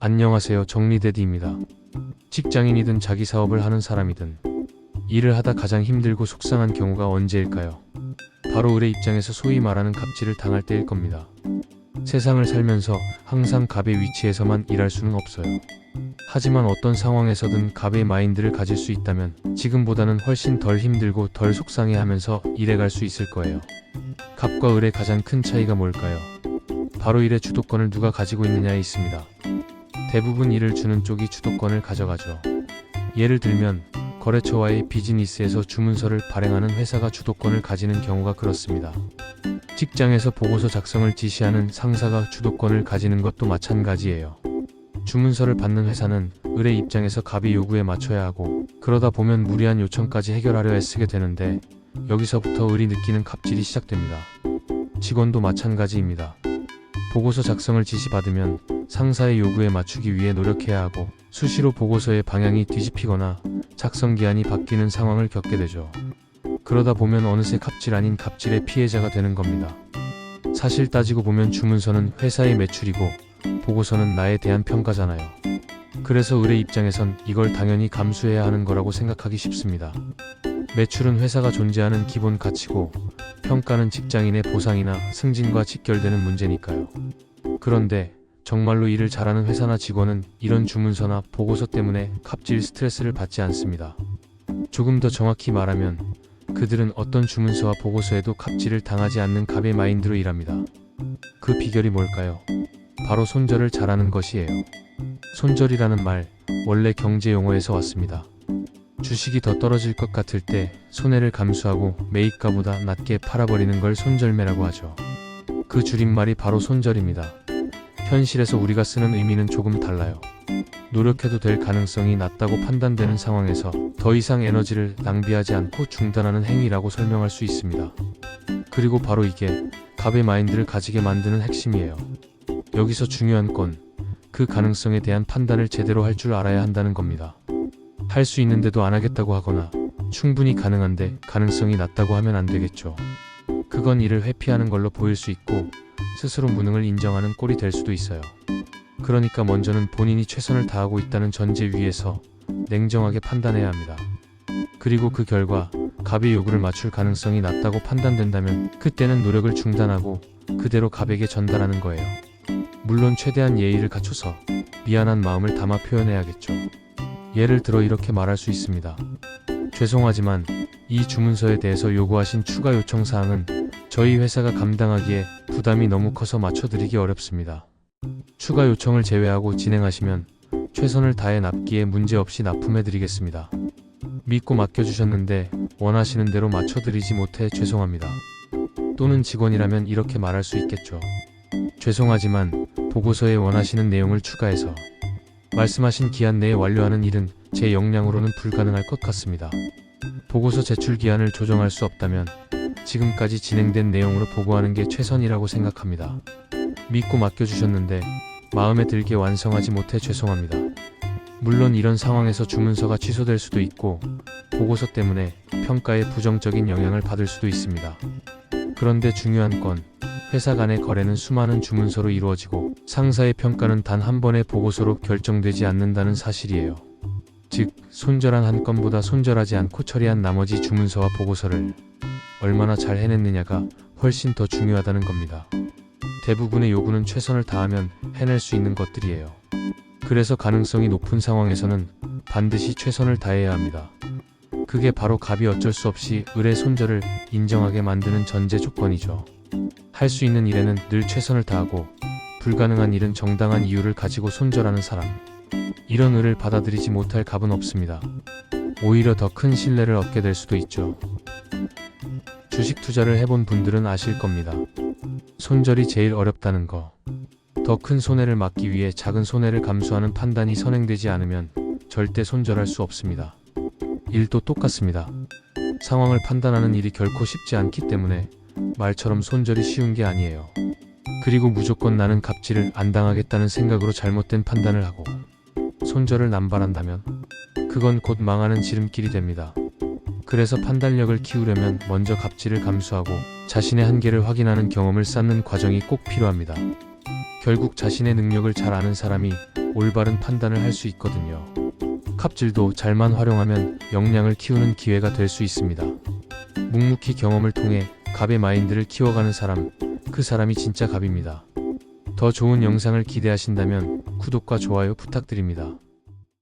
안녕하세요. 정리데디입니다. 직장인이든 자기 사업을 하는 사람이든 일을 하다 가장 힘들고 속상한 경우가 언제일까요? 바로 을의 입장에서 소위 말하는 갑질을 당할 때일 겁니다. 세상을 살면서 항상 갑의 위치에서만 일할 수는 없어요. 하지만 어떤 상황에서든 갑의 마인드를 가질 수 있다면 지금보다는 훨씬 덜 힘들고 덜 속상해하면서 일해갈 수 있을 거예요. 갑과 을의 가장 큰 차이가 뭘까요? 바로 일의 주도권을 누가 가지고 있느냐에 있습니다. 대부분 일을 주는 쪽이 주도권을 가져가죠. 예를 들면 거래처와의 비즈니스에서 주문서를 발행하는 회사가 주도권을 가지는 경우가 그렇습니다. 직장에서 보고서 작성을 지시하는 상사가 주도권을 가지는 것도 마찬가지예요. 주문서를 받는 회사는 을의 입장에서 갑의 요구에 맞춰야 하고, 그러다 보면 무리한 요청까지 해결하려 애쓰게 되는데 여기서부터 을이 느끼는 갑질이 시작됩니다. 직원도 마찬가지입니다. 보고서 작성을 지시받으면 상사의 요구에 맞추기 위해 노력해야 하고, 수시로 보고서의 방향이 뒤집히거나 작성 기한이 바뀌는 상황을 겪게 되죠. 그러다 보면 어느새 갑질 아닌 갑질의 피해자가 되는 겁니다. 사실 따지고 보면 주문서는 회사의 매출이고 보고서는 나에 대한 평가잖아요. 그래서 을의 입장에선 이걸 당연히 감수해야 하는 거라고 생각하기 쉽습니다. 매출은 회사가 존재하는 기본 가치고 평가는 직장인의 보상이나 승진과 직결되는 문제니까요. 그런데 정말로 일을 잘하는 회사나 직원은 이런 주문서나 보고서 때문에 갑질 스트레스를 받지 않습니다. 조금 더 정확히 말하면 그들은 어떤 주문서와 보고서에도 갑질을 당하지 않는 갑의 마인드로 일합니다. 그 비결이 뭘까요? 바로 손절을 잘하는 것이에요. 손절이라는 말, 원래 경제 용어에서 왔습니다. 주식이 더 떨어질 것 같을 때 손해를 감수하고 매입가보다 낮게 팔아버리는 걸 손절매라고 하죠. 그 줄임말이 바로 손절입니다. 현실에서 우리가 쓰는 의미는 조금 달라요. 노력해도 될 가능성이 낮다고 판단되는 상황에서 더 이상 에너지를 낭비하지 않고 중단하는 행위라고 설명할 수 있습니다. 그리고 바로 이게 갑의 마인드를 가지게 만드는 핵심이에요. 여기서 중요한 건 그 가능성에 대한 판단을 제대로 할 줄 알아야 한다는 겁니다. 할 수 있는데도 안 하겠다고 하거나 충분히 가능한데 가능성이 낮다고 하면 안 되겠죠. 그건 일을 회피하는 걸로 보일 수 있고 스스로 무능을 인정하는 꼴이 될 수도 있어요. 그러니까 먼저는 본인이 최선을 다하고 있다는 전제 위에서 냉정하게 판단해야 합니다. 그리고 그 결과 갑의 요구를 맞출 가능성이 낮다고 판단된다면 그때는 노력을 중단하고 그대로 갑에게 전달하는 거예요. 물론 최대한 예의를 갖춰서 미안한 마음을 담아 표현해야겠죠. 예를 들어 이렇게 말할 수 있습니다. 죄송하지만 이 주문서에 대해서 요구하신 추가 요청 사항은 저희 회사가 감당하기에 부담이 너무 커서 맞춰드리기 어렵습니다. 추가 요청을 제외하고 진행하시면 최선을 다해 납기에 문제없이 납품해드리겠습니다. 믿고 맡겨주셨는데 원하시는 대로 맞춰드리지 못해 죄송합니다. 또는 직원이라면 이렇게 말할 수 있겠죠. 죄송하지만 보고서에 원하시는 내용을 추가해서 말씀하신 기한 내에 완료하는 일은 제 역량으로는 불가능할 것 같습니다. 보고서 제출 기한을 조정할 수 없다면 지금까지 진행된 내용으로 보고하는 게 최선이라고 생각합니다. 믿고 맡겨주셨는데 마음에 들게 완성하지 못해 죄송합니다. 물론 이런 상황에서 주문서가 취소될 수도 있고 보고서 때문에 평가에 부정적인 영향을 받을 수도 있습니다. 그런데 중요한 건 회사 간의 거래는 수많은 주문서로 이루어지고 상사의 평가는 단 한 번의 보고서로 결정되지 않는다는 사실이에요. 즉, 손절한 한 건보다 손절하지 않고 처리한 나머지 주문서와 보고서를 얼마나 잘 해냈느냐가 훨씬 더 중요하다는 겁니다. 대부분의 요구는 최선을 다하면 해낼 수 있는 것들이에요. 그래서 가능성이 높은 상황에서는 반드시 최선을 다해야 합니다. 그게 바로 갑이 어쩔 수 없이 을의 손절을 인정하게 만드는 전제 조건이죠. 할 수 있는 일에는 늘 최선을 다하고 불가능한 일은 정당한 이유를 가지고 손절하는 사람. 이런 을을 받아들이지 못할 갑은 없습니다. 오히려 더 큰 신뢰를 얻게 될 수도 있죠. 주식 투자를 해본 분들은 아실 겁니다. 손절이 제일 어렵다는 거. 더 큰 손해를 막기 위해 작은 손해를 감수하는 판단이 선행되지 않으면 절대 손절할 수 없습니다. 일도 똑같습니다. 상황을 판단하는 일이 결코 쉽지 않기 때문에 말처럼 손절이 쉬운 게 아니에요. 그리고 무조건 나는 갑질을 안 당하겠다는 생각으로 잘못된 판단을 하고 손절을 남발한다면 그건 곧 망하는 지름길이 됩니다. 그래서 판단력을 키우려면 먼저 갑질을 감수하고 자신의 한계를 확인하는 경험을 쌓는 과정이 꼭 필요합니다. 결국 자신의 능력을 잘 아는 사람이 올바른 판단을 할 수 있거든요. 갑질도 잘만 활용하면 역량을 키우는 기회가 될 수 있습니다. 묵묵히 경험을 통해 갑의 마인드를 키워가는 사람, 그 사람이 진짜 갑입니다. 더 좋은 영상을 기대하신다면 구독과 좋아요 부탁드립니다.